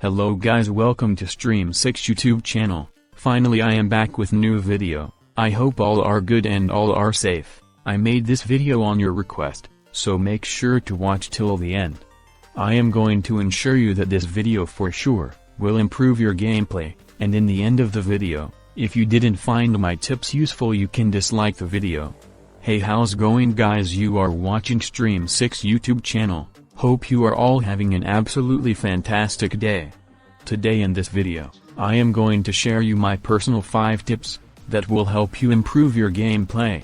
Hello guys, welcome to streamsix YouTube channel. Finally I am back with new video. I hope all are good and all are safe. I made this video on your request, so make sure to watch till the end. I am going to ensure you that this video for sure will improve your gameplay, and in the end of the video, if you didn't find my tips useful you can dislike the video. Hey, how's going guys? You are watching streamsix YouTube channel. Hope you are all having an absolutely fantastic day. Today in this video, I am going to share you my personal 5 tips that will help you improve your gameplay.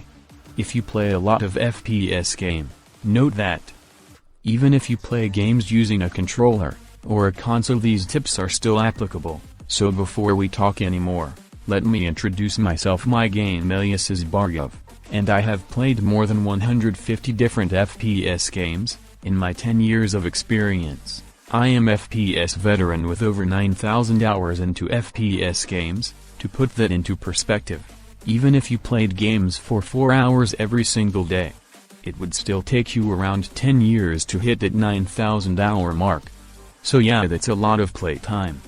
If you play a lot of FPS game, note that even if you play games using a controller or a console, these tips are still applicable. So before we talk anymore, let me introduce myself. My name is 𝗵𝗵, and I have played more than 150 different FPS games. In my 10 years of experience, I am FPS veteran with over 9,000 hours into FPS games. To put that into perspective, even if you played games for 4 hours every single day, it would still take you around 10 years to hit that 9,000 hour mark. So yeah, that's a lot of play time.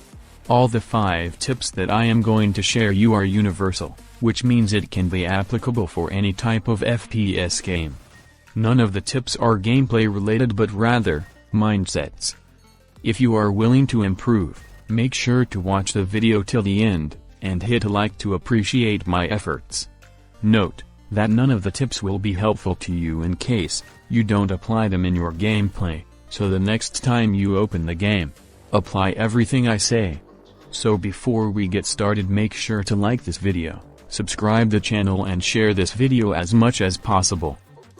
All the 5 tips that I am going to share you are universal, which means it can be applicable for any type of FPS game. None of the tips are gameplay related but rather, mindsets. If you are willing to improve, make sure to watch the video till the end, and hit a like to appreciate my efforts. Note that none of the tips will be helpful to you in case you don't apply them in your gameplay, so the next time you open the game, apply everything I say. So before we get started, make sure to like this video, subscribe the channel and share this video as much as possible.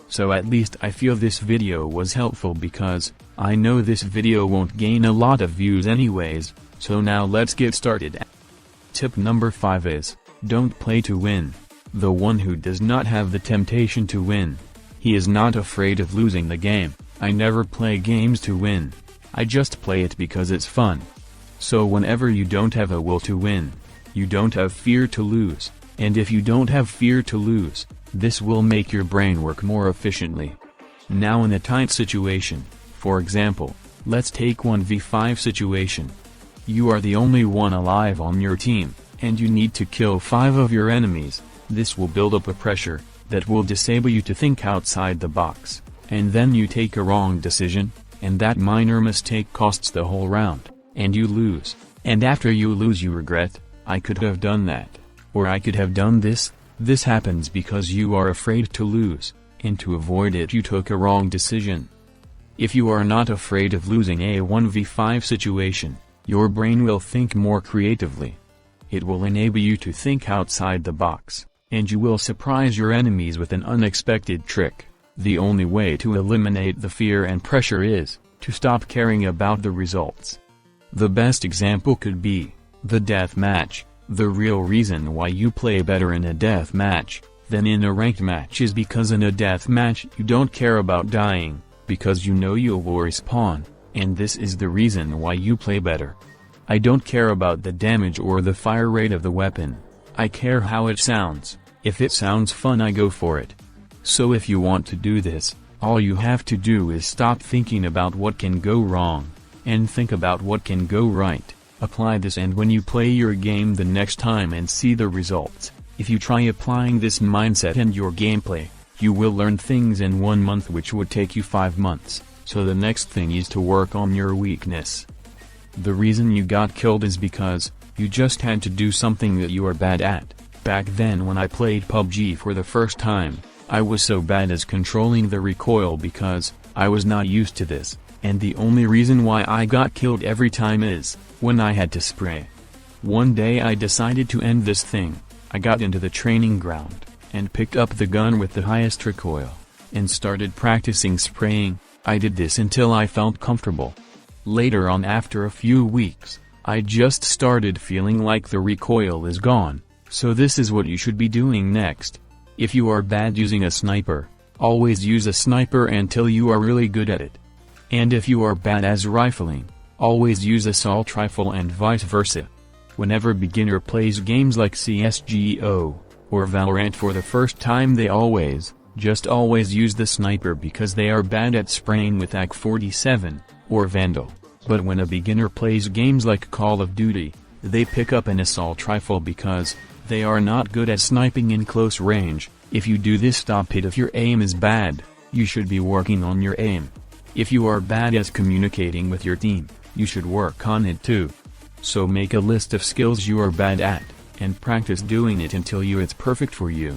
So at least I feel this video was helpful, because I know this video won't gain a lot of views anyways. So now let's get started. Tip number 5 is, don't play to win. The one who does not have the temptation to win, he is not afraid of losing the game. I never play games to win. I just play it because it's fun. So whenever you don't have a will to win, you don't have fear to lose, and if you don't have fear to lose, this will make your brain work more efficiently. Now in a tight situation, for example, let's take 1v5 situation. You are the only one alive on your team, and you need to kill 5 of your enemies. This will build up a pressure that will disable you to think outside the box, and then you take a wrong decision, and that minor mistake costs the whole round, and you lose. And after you lose you regret, I could have done that, or I could have done this. This happens because you are afraid to lose, and to avoid it you took a wrong decision. If you are not afraid of losing a 1v5 situation, your brain will think more creatively. It will enable you to think outside the box, and you will surprise your enemies with an unexpected trick. The only way to eliminate the fear and pressure is to stop caring about the results. The best example could be the death match. The real reason why you play better in a death match than in a ranked match is because in a death match you don't care about dying, because you know you will respawn, and this is the reason why you play better. I don't care about the damage or the fire rate of the weapon. I care how it sounds. If it sounds fun I go for it. So if you want to do this, all you have to do is stop thinking about what can go wrong, and think about what can go right. Apply this, and when you play your game the next time and see the results, if you try applying this mindset in your gameplay, you will learn things in 1 month which would take you 5 months. So the next thing is to work on your weakness. The reason you got killed is because you just had to do something that you are bad at. Back then when I played PUBG for the first time, I was so bad at controlling the recoil because I was not used to this, and the only reason why I got killed every time is when I had to spray. One day I decided to end this thing. I got into the training ground, and picked up the gun with the highest recoil, and started practicing spraying. I did this until I felt comfortable. Later on, after a few weeks, I just started feeling like the recoil is gone. So this is what you should be doing next. If you are bad using a sniper, always use a sniper until you are really good at it. And if you are bad as rifling, always use assault rifle and vice versa. Whenever beginner plays games like CSGO or Valorant for the first time, they always use the sniper because they are bad at spraying with AK-47 or Vandal. But when a beginner plays games like Call of Duty, they pick up an assault rifle because they are not good at sniping in close range. If you do this, stop it. If your aim is bad, you should be working on your aim. If you are bad at communicating with your team, you should work on it too. So make a list of skills you are bad at, and practice doing it until it's perfect for you.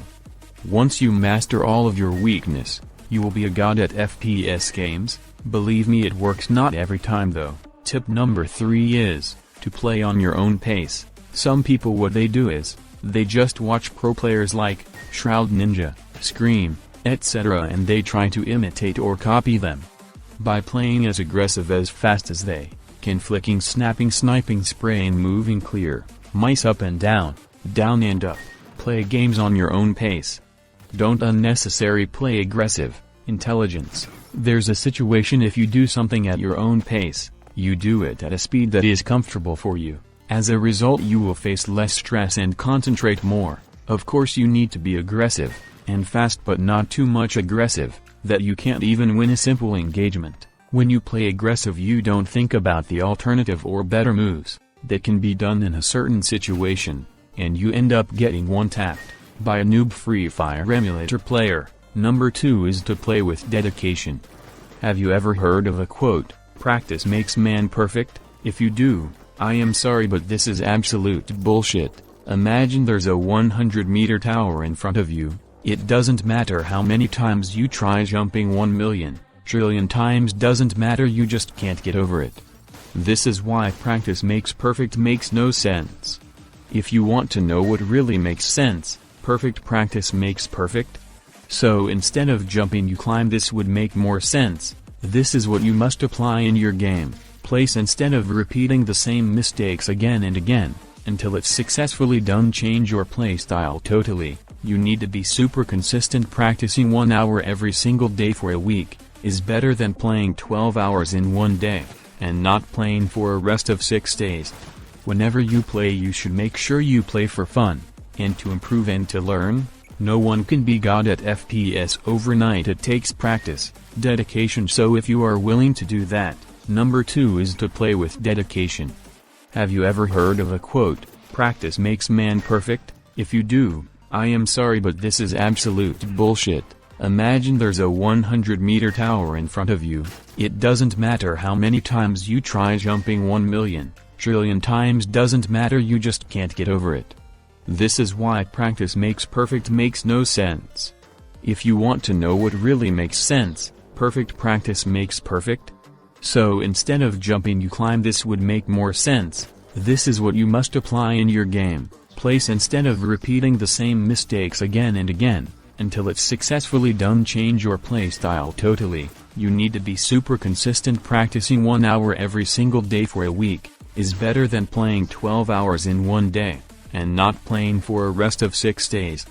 Once you master all of your weakness, you will be a god at FPS games. Believe me, it works not every time though. Tip number 3 is to play on your own pace. Some people, what they do is, they just watch pro players like Shroud Ninja, Scream, etc., and they try to imitate or copy them. By playing as aggressive as fast as they can, flicking, snapping, sniping, spraying, moving clear, mice up and down and up, play games on your own pace. Don't unnecessarily play aggressive. Intelligence. There's a situation if you do something at your own pace, you do it at a speed that is comfortable for you. As a result, you will face less stress and concentrate more. Of course, you need to be aggressive and fast, but not too much aggressive that you can't even win a simple engagement. When you play aggressive, you don't think about the alternative or better moves that can be done in a certain situation, and you end up getting one-tapped by a noob Free Fire emulator player. Number 2 is to play with dedication. Have you ever heard of a quote, "Practice makes man perfect"? If you do, I am sorry, but this is absolute bullshit. Imagine there's a 100-meter tower in front of you. It doesn't matter how many times you try jumping 1,000,000 trillion times, doesn't matter, you just can't get over it. This is why practice makes perfect makes no sense. If you want to know what really makes sense, perfect practice makes perfect. So instead of jumping, you climb. This would make more sense. This is what you must apply in your game. Place instead of repeating the same mistakes again and again, until it's successfully done. Change your play style totally. You need to be super consistent. Practicing 1 hour every single day for a week is better than playing 12 hours in one day, and not playing for a rest of 6 days. Whenever you play, you should make sure you play for fun, and to improve and to learn. No one can be god at FPS overnight. It takes practice, dedication. So if you are willing to do that, number 2 is to play with dedication. Have you ever heard of a quote, "Practice makes man perfect"? If you do, I am sorry, but this is absolute bullshit. Imagine there's a 100-meter tower in front of you. It doesn't matter how many times you try jumping 1,000,000 trillion times, doesn't matter, you just can't get over it. This is why practice makes perfect makes no sense. If you want to know what really makes sense, perfect practice makes perfect. So instead of jumping, you climb. This would make more sense. This is what you must apply in your game. Place instead of repeating the same mistakes again and again, until it's successfully done. Change your play style totally. You need to be super consistent. Practicing 1 hour every single day for a week is better than playing 12 hours in one day, and not playing for a rest of 6 days.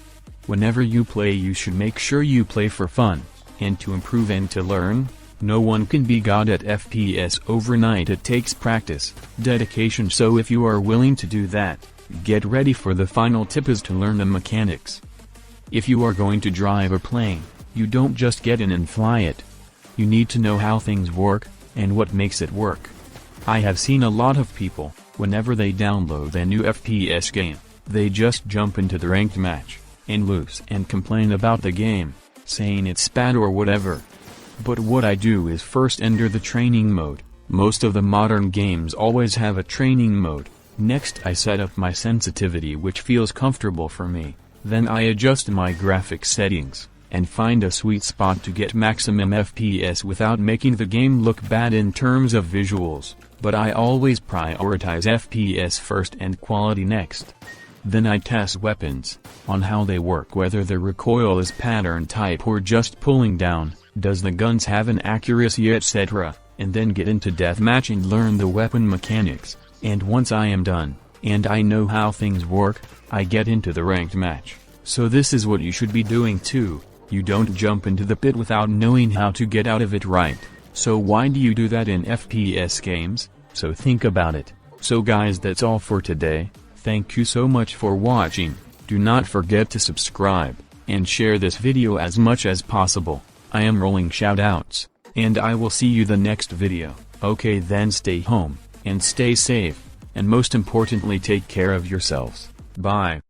Whenever you play, you should make sure you play for fun, and to improve and to learn. No one can be god at FPS overnight. It takes practice, dedication. So if you are willing to do that, get ready for the final tip is to learn the mechanics. If you are going to drive a plane, you don't just get in and fly it. You need to know how things work, and what makes it work. I have seen a lot of people, whenever they download a new FPS game, they just jump into the ranked match, and lose and complain about the game, saying it's bad or whatever. But what I do is first enter the training mode. Most of the modern games always have a training mode. Next I set up my sensitivity which feels comfortable for me. Then I adjust my graphics settings, and find a sweet spot to get maximum FPS without making the game look bad in terms of visuals, but I always prioritize FPS first and quality next. Then I test weapons, on how they work, whether the recoil is pattern type or just pulling down, does the guns have an accuracy, etc., and then get into deathmatch and learn the weapon mechanics, and once I am done, and I know how things work, I get into the ranked match. So this is what you should be doing too. You don't jump into the pit without knowing how to get out of it, right? So why do you do that in FPS games? So think about it. So guys, that's all for today. Thank you so much for watching. Do not forget to subscribe, and share this video as much as possible. I am rolling shoutouts, and I will see you the next video. Okay, then stay home, and stay safe, and most importantly take care of yourselves. Bye.